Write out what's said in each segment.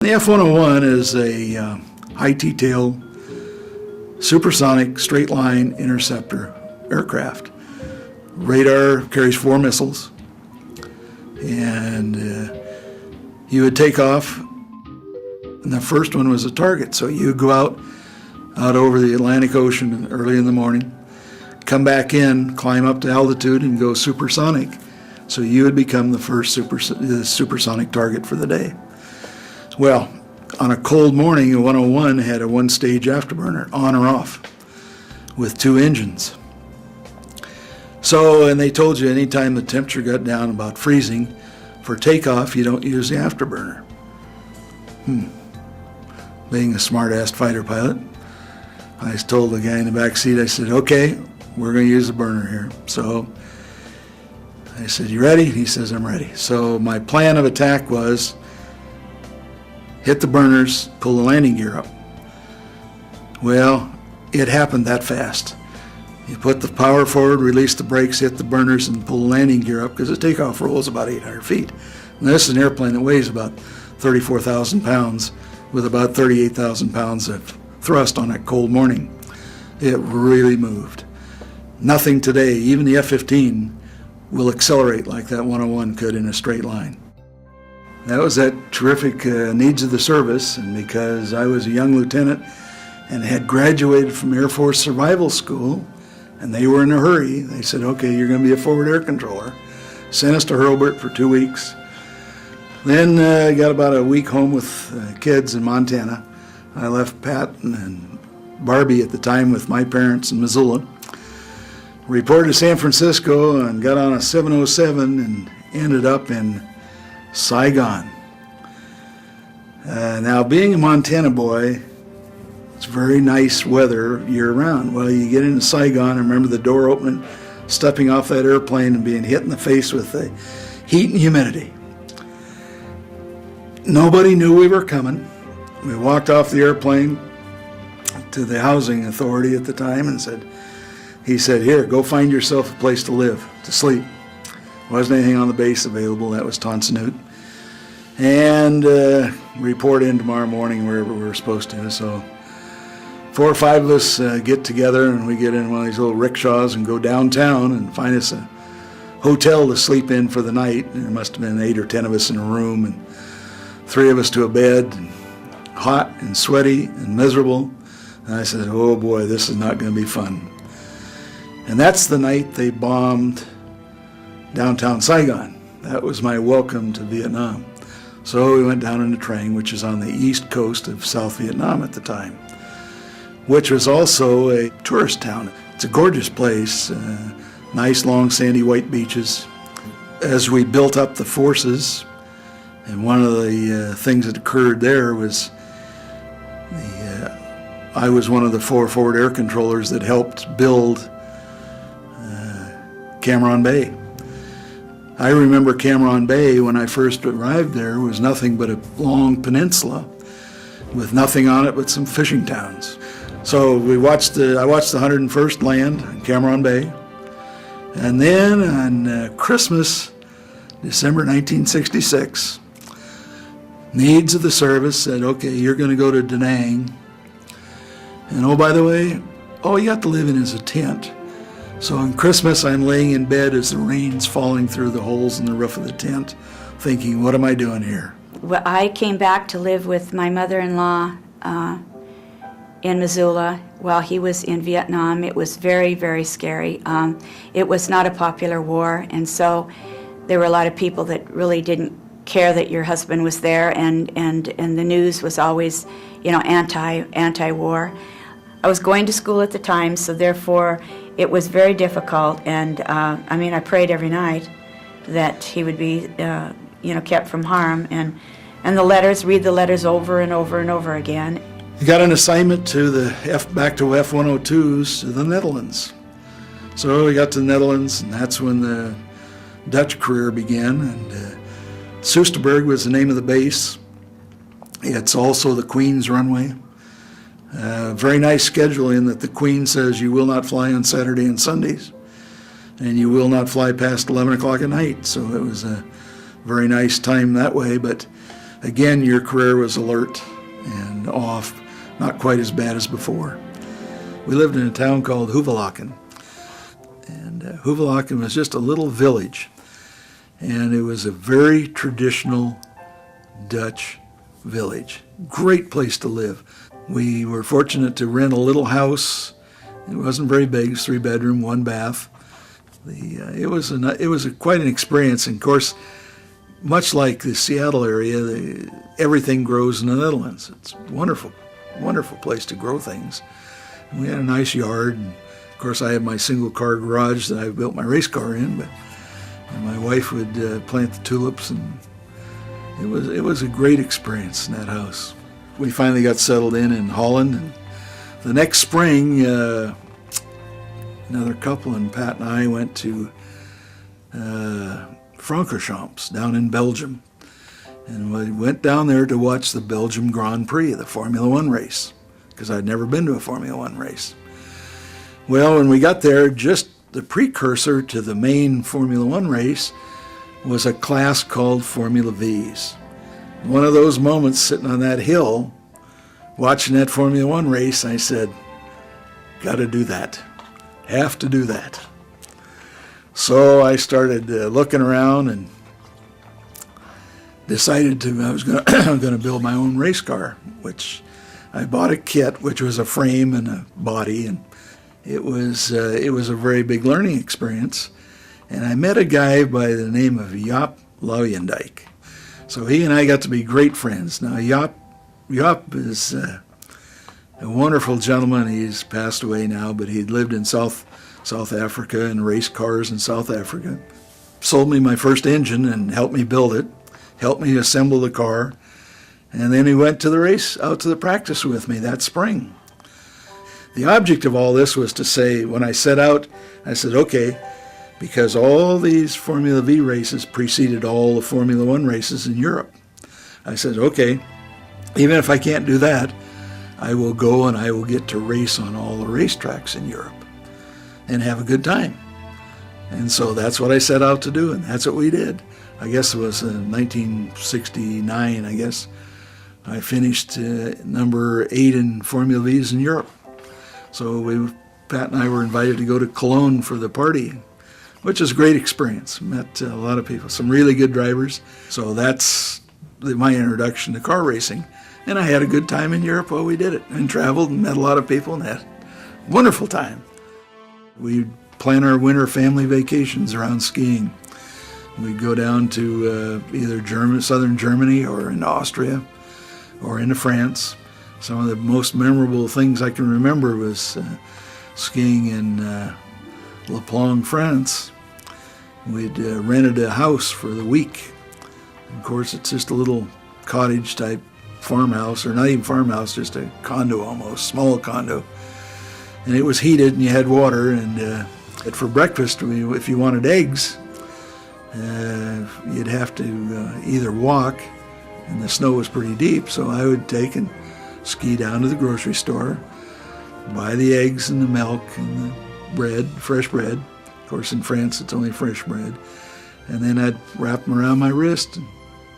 The F-101 is a high T-tail supersonic straight line interceptor aircraft. Radar carries 4 missiles, and you would take off, and the first one was a target. So you would go out over the Atlantic Ocean early in the morning, come back in, climb up to altitude, and go supersonic. So you would become the first supersonic target for the day. Well, on a cold morning, a 101 had a 1-stage afterburner, on or off, with 2 engines. So, and they told you anytime the temperature got down about freezing, for takeoff, you don't use the afterburner. Being a smart-ass fighter pilot, I told the guy in the back seat, I said, okay, we're going to use the burner here. So I said, you ready? He says, I'm ready. So my plan of attack was hit the burners, pull the landing gear up. Well, it happened that fast. You put the power forward, release the brakes, hit the burners, and pull the landing gear up, because the takeoff roll is about 800 feet. And this is an airplane that weighs about 34,000 pounds with about 38,000 pounds of thrust on a cold morning. It really moved. Nothing today, even the F-15, will accelerate like that 101 could in a straight line. That was that terrific needs of the service, and because I was a young lieutenant and had graduated from Air Force Survival School, and they were in a hurry, they said, okay, you're going to be a forward air controller. Sent us to Hurlburt for 2 weeks. Then got about a week home with kids in Montana. I left Pat and Barbie at the time with my parents in Missoula. Reported to San Francisco and got on a 707 and ended up in Saigon. Now, being a Montana boy, it's very nice weather year-round. Well, you get into Saigon, and remember the door opening, stepping off that airplane and being hit in the face with the heat and humidity. Nobody knew we were coming. We walked off the airplane to the housing authority at the time and he said, here, go find yourself a place to live, to sleep. There wasn't anything on the base available. That was Tonsonhoot. And report in tomorrow morning wherever we were supposed to. So 4 or 5 of us get together, and we get in one of these little rickshaws and go downtown and find us a hotel to sleep in for the night. There must have been 8 or 10 of us in a room, and 3 of us to a bed, and hot and sweaty and miserable. And I said, oh boy, this is not going to be fun. And that's the night they bombed downtown Saigon. That was my welcome to Vietnam. So we went down into Trang, which is on the east coast of South Vietnam at the time, which was also a tourist town. It's a gorgeous place, nice long sandy white beaches. As we built up the forces, and one of the things that occurred there was I was one of the 4 forward air controllers that helped build Cam Ranh Bay. I remember Cam Ranh Bay, when I first arrived there, was nothing but a long peninsula with nothing on it but some fishing towns. So I watched the 101st land in Cam Ranh Bay, and then on Christmas, December 1966, needs of the service said, okay, you're going to go to Da Nang, and oh, by the way, all you have to live in is a tent. So on Christmas, I'm laying in bed as the rain's falling through the holes in the roof of the tent, thinking, what am I doing here? Well, I came back to live with my mother-in-law in Missoula while he was in Vietnam. It was very, very scary. It was not a popular war, and so there were a lot of people that really didn't care that your husband was there, and the news was always, anti-war. I was going to school at the time, so therefore it was very difficult, and I prayed every night that he would be, kept from harm, and read the letters over and over and over again. He got an assignment to back to F-102s to the Netherlands. So we got to the Netherlands, and that's when the Dutch career began, and Soesterberg was the name of the base. It's also the Queen's runway. Very nice schedule in that the Queen says you will not fly on Saturday and Sundays, and you will not fly past 11 o'clock at night. So it was a very nice time that way. But again, your career was alert and off, not quite as bad as before. We lived in a town called Hoevelaken, and Hoevelaken was just a little village, and it was a very traditional Dutch village. Great place to live. We were fortunate to rent a little house. It wasn't very big, it was 3-bedroom, 1 bath. It was quite an experience, and of course, much like the Seattle area, everything grows in the Netherlands. It's a wonderful, wonderful place to grow things. And we had a nice yard, and of course I had my single-car garage that I built my race car in, and my wife would plant the tulips, and it was a great experience in that house. We finally got settled in Holland, and the next spring, another couple and Pat and I went to Francorchamps down in Belgium. And we went down there to watch the Belgium Grand Prix, the Formula One race, because I'd never been to a Formula One race. Well, when we got there, just the precursor to the main Formula One race was a class called Formula V's. One of those moments sitting on that hill, watching that Formula One race, I said, got to do that. Have to do that. So I started looking around and decided I was going to build my own race car, which I bought a kit, which was a frame and a body, and it was a very big learning experience. And I met a guy by the name of Jaap Luijendijk. So he and I got to be great friends. Now Jaap is a wonderful gentleman. He's passed away now, but he'd lived in South Africa and raced cars in South Africa. Sold me my first engine and helped me build it, helped me assemble the car, and then he went to the race, out to the practice with me that spring. The object of all this was to say, when I set out, I said, okay, because all these Formula V races preceded all the Formula One races in Europe. I said, okay, even if I can't do that, I will go and I will get to race on all the racetracks in Europe and have a good time. And so that's what I set out to do, and that's what we did. I guess it was in 1969, I guess. I finished number 8 in Formula V's in Europe. So Pat and I were invited to go to Cologne for the party, which was a great experience. Met a lot of people, some really good drivers. So that's my introduction to car racing. And I had a good time in Europe while we did it, and traveled and met a lot of people and had a wonderful time. We'd plan our winter family vacations around skiing. We'd go down to either southern Germany or in Austria or into France. Some of the most memorable things I can remember was skiing in La Plange, France. We'd rented a house for the week. Of course, it's just a little cottage-type farmhouse, or not even farmhouse, just a condo almost, small condo. And it was heated and you had water, and for breakfast, if you wanted eggs, you'd have to either walk, and the snow was pretty deep, so I would take and ski down to the grocery store, buy the eggs and the milk and the bread, fresh bread. Of course, in France, it's only fresh bread. And then I'd wrap them around my wrist and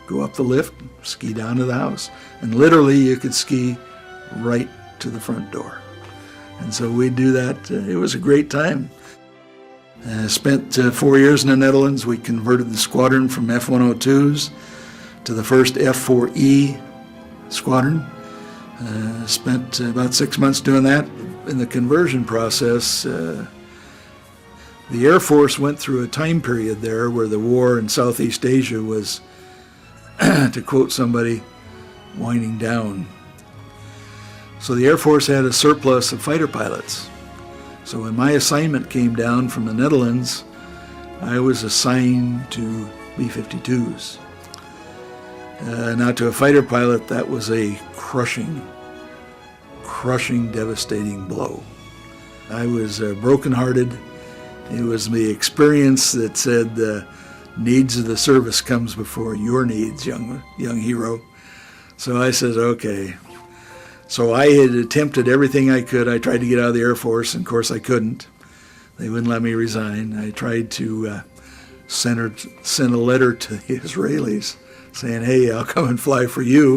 go up the lift, ski down to the house. And literally, you could ski right to the front door. And so we'd do that. It was a great time. Spent 4 years in the Netherlands. We converted the squadron from F-102s to the first F-4E squadron. Spent about 6 months doing that. In the conversion process, the Air Force went through a time period there where the war in Southeast Asia was, to quote somebody, winding down. So the Air Force had a surplus of fighter pilots. So when my assignment came down from the Netherlands, I was assigned to B-52s. Now, to a fighter pilot, that was a crushing, devastating blow. I was brokenhearted. It was the experience that said the needs of the service comes before your needs, young hero. So I said, okay. So I had attempted everything I could. I tried to get out of the Air Force, and of course I couldn't. They wouldn't let me resign. I tried to send a letter to the Israelis saying, hey, I'll come and fly for you.